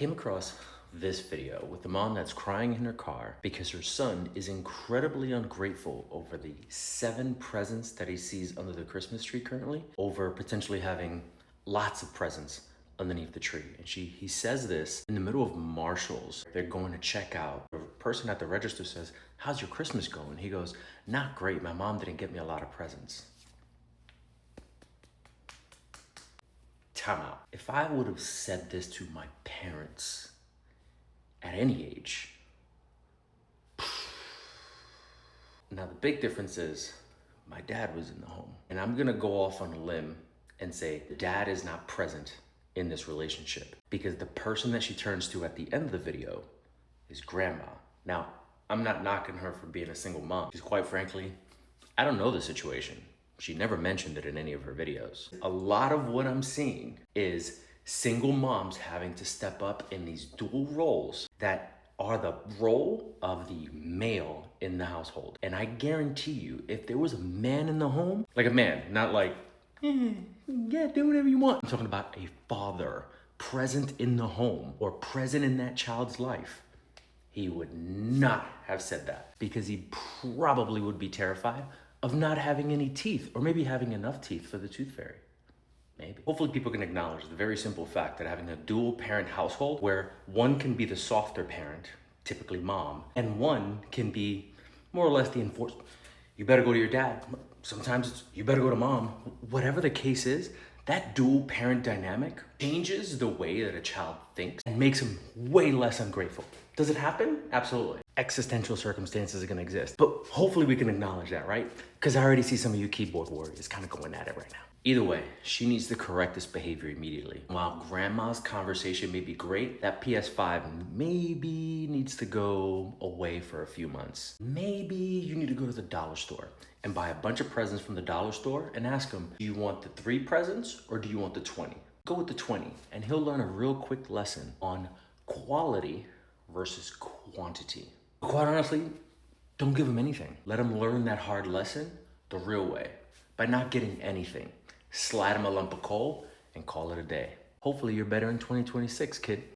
came across this video with a mom that's crying in her car because her son is incredibly ungrateful over the 7 presents that he sees under the Christmas tree currently, over potentially having lots of presents underneath the tree. And he says this in the middle of Marshall's. They're going to check out. The person at the register says, "How's your Christmas going?" He goes, "Not great. My mom didn't get me a lot of presents." Time out. If I would have said this to my parents at any age. Now the big difference is my dad was in the home. And I'm gonna go off on a limb and say dad is not present in this relationship because the person that she turns to at the end of the video is grandma. Now, I'm not knocking her for being a single mom, because quite frankly, I don't know the situation. She never mentioned it in any of her videos. A lot of what I'm seeing is single moms having to step up in these dual roles that are the role of the male in the household. And I guarantee you, if there was a man in the home, like a man, not like, yeah, do whatever you want. I'm talking about a father present in the home or present in that child's life. He would not have said that because he probably would be terrified of not having any teeth, or maybe having enough teeth for the tooth fairy. Maybe. Hopefully people can acknowledge the very simple fact that having a dual parent household where one can be the softer parent, typically mom, and one can be more or less the enforced, you better go to your dad. Sometimes it's, you better go to mom. Whatever the case is, that dual parent dynamic changes the way that a child thinks and makes him way less ungrateful. Does it happen? Absolutely. Existential circumstances are gonna exist, but hopefully we can acknowledge that, right? Because I already see some of you keyboard warriors kind of going at it right now. Either way, she needs to correct this behavior immediately. While grandma's conversation may be great, that PS5 maybe needs to go away for a few months. Maybe you need to go to the dollar store and buy a bunch of presents from the dollar store and ask him, do you want the 3 presents or do you want the 20? Go with the 20 and he'll learn a real quick lesson on quality versus quantity. Quite honestly, don't give him anything. Let him learn that hard lesson the real way by not getting anything. Slide him a lump of coal and call it a day. Hopefully you're better in 2026, kid.